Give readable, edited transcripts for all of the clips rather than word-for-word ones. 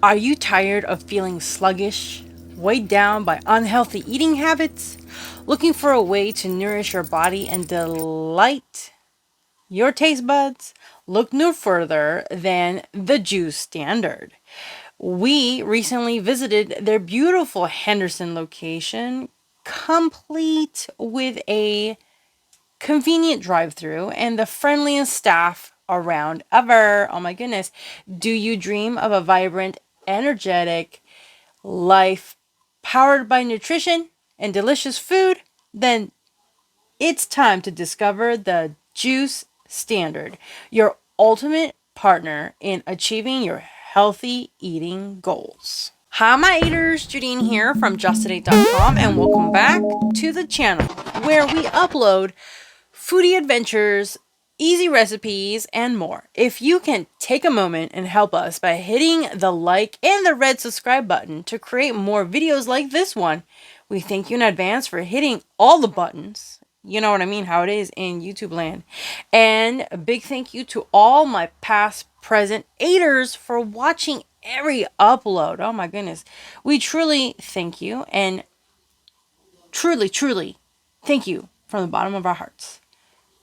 Are you tired of feeling sluggish, weighed down by unhealthy eating habits? Looking for a way to nourish your body and delight your taste buds? Look no further than the Juice Standard. We recently visited their beautiful Henderson location, complete with a convenient drive-through and the friendliest staff around ever. Oh my goodness. Do you dream of a vibrant, energetic life powered by nutrition and delicious food? Then it's time to discover the Juice Standard, your ultimate partner in achieving your healthy eating goals. Hi, my eaters, Judine here from justtoday.com, and welcome back to the channel where we upload foodie adventures, easy recipes, and more. If you can take a moment and help us by hitting the like and the red subscribe button to create more videos like this one, we thank you in advance for hitting all the buttons. You know what I mean, how it is in YouTube land. And a big thank you to all my past, present aiders for watching every upload. Oh my goodness. We truly thank you, and truly thank you from the bottom of our hearts.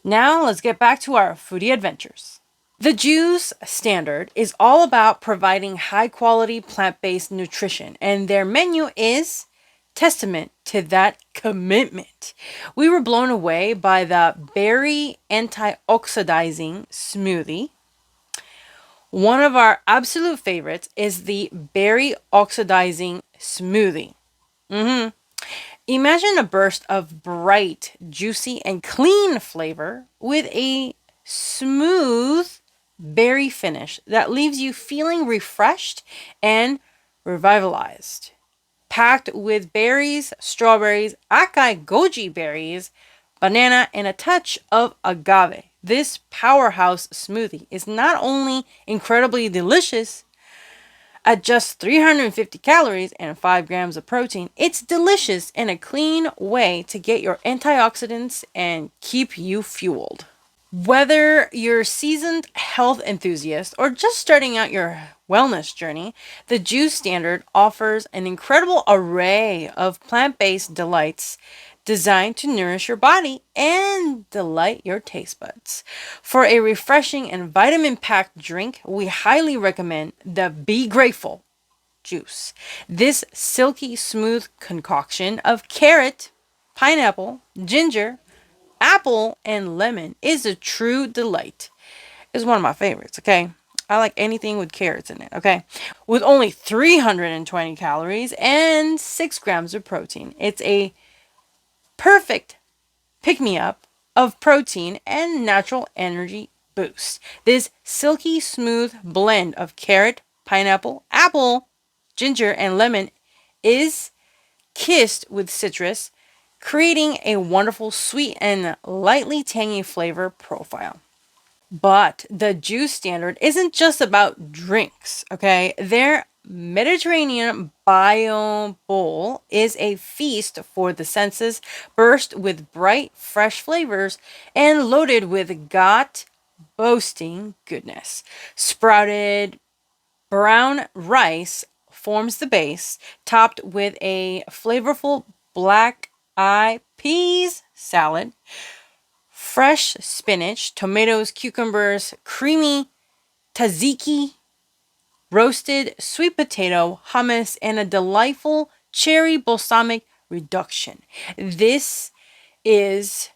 Now let's get back to our foodie adventures. The Juice Standard is all about providing high quality plant-based nutrition, and their menu is testament to that commitment. We were blown away by the Berry Antioxidizing Smoothie. One of our absolute favorites is the Berry Oxidizing Smoothie. Imagine a burst of bright, juicy, and clean flavor with a smooth berry finish that leaves you feeling refreshed and revitalized. Packed with berries, strawberries, açaí goji berries, banana, and a touch of agave. This powerhouse smoothie is not only incredibly delicious, at just 350 calories and 5 grams of protein, it's delicious and a clean way to get your antioxidants and keep you fueled. Whether you're a seasoned health enthusiast or just starting out your wellness journey, the Juice Standard offers an incredible array of plant-based delights designed to nourish your body and delight your taste buds. For a refreshing and vitamin-packed drink, we highly recommend the Be Grateful juice. This silky smooth concoction of carrot, pineapple, ginger, apple, and lemon is a true delight. It's one of my favorites, okay? I like anything with carrots in it, okay? With only 320 calories and 6 grams of protein. It's a perfect pick-me-up of protein and natural energy boost. This silky smooth blend of carrot, pineapple, apple, ginger, and lemon is kissed with citrus, creating a wonderful sweet and lightly tangy flavor profile. But the Juice Standard isn't just about drinks, okay? Their Mediterranean Biome bowl is a feast for the senses, burst with bright, fresh flavors and loaded with boasting goodness. Sprouted brown rice forms the base, topped with a flavorful black eyed peas salad, fresh spinach, tomatoes, cucumbers, creamy tzatziki, roasted sweet potato, hummus, and a delightful cherry balsamic reduction. This is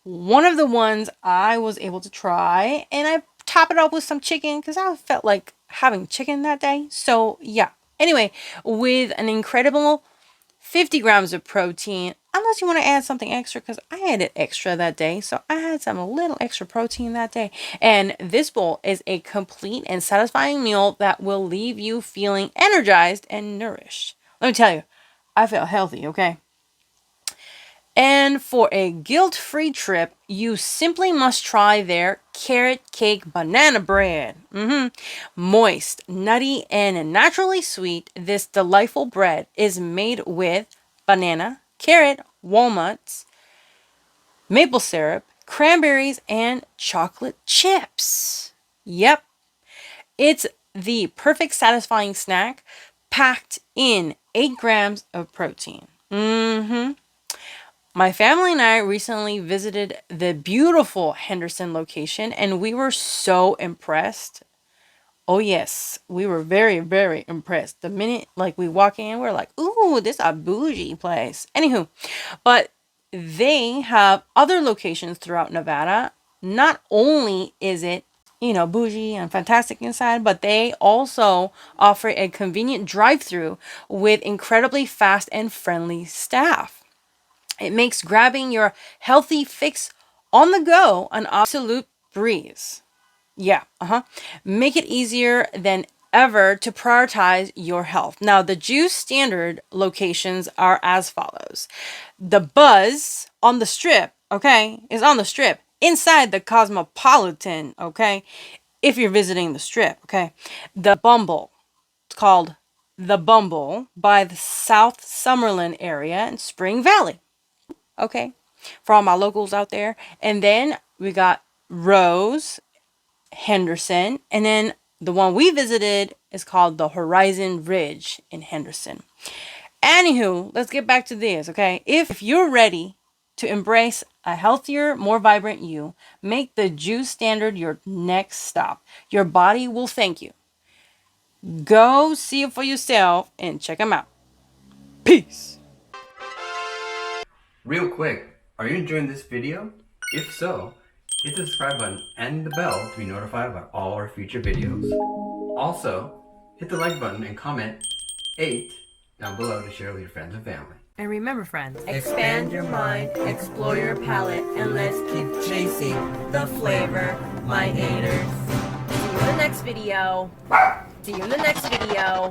one of the ones I was able to try, and I top it up with some chicken because I felt like having chicken that day. So yeah. Anyway, with an incredible 50 grams of protein, unless you want to add something extra, because I added extra that day. So I had some little extra protein that day. And this bowl is a complete and satisfying meal that will leave you feeling energized and nourished. Let me tell you, I felt healthy, okay? And for a guilt-free trip, you simply must try their carrot cake banana bread. Moist, nutty, and naturally sweet, this delightful bread is made with banana, carrot, walnuts, maple syrup, cranberries, and chocolate chips. Yep, it's the perfect satisfying snack packed in 8 grams of protein. My family and I recently visited the beautiful Henderson location and we were so impressed. Oh yes, we were very, very impressed. The minute like we walk in, we're like, ooh, this is a bougie place. Anywho, but they have other locations throughout Nevada. Not only is it, bougie and fantastic inside, but they also offer a convenient drive-through with incredibly fast and friendly staff. It makes grabbing your healthy fix on the go an absolute breeze. Yeah, Make it easier than ever to prioritize your health. Now, the Juice Standard locations are as follows. The Buzz on the Strip, okay, is on the Strip inside the Cosmopolitan, okay, if you're visiting the Strip, okay. The Bumble, it's called The Bumble by the South Summerlin area in Spring Valley, okay, for all my locals out there. And then we got Rose, Henderson, and then the one we visited is called the Horizon Ridge in Henderson. Anywho, let's get back to this, okay? If you're ready to embrace a healthier, more vibrant you, make the Juice Standard your next stop. Your body will thank you. Go see it for yourself and check them out. Peace. Real quick, are you enjoying this video? If so, hit the subscribe button and the bell to be notified about all our future videos. Also, hit the like button and comment 8 down below to share with your friends and family. And remember, friends, expand your mind, explore your palate, and let's keep chasing the flavor, my haters. See you in the next video.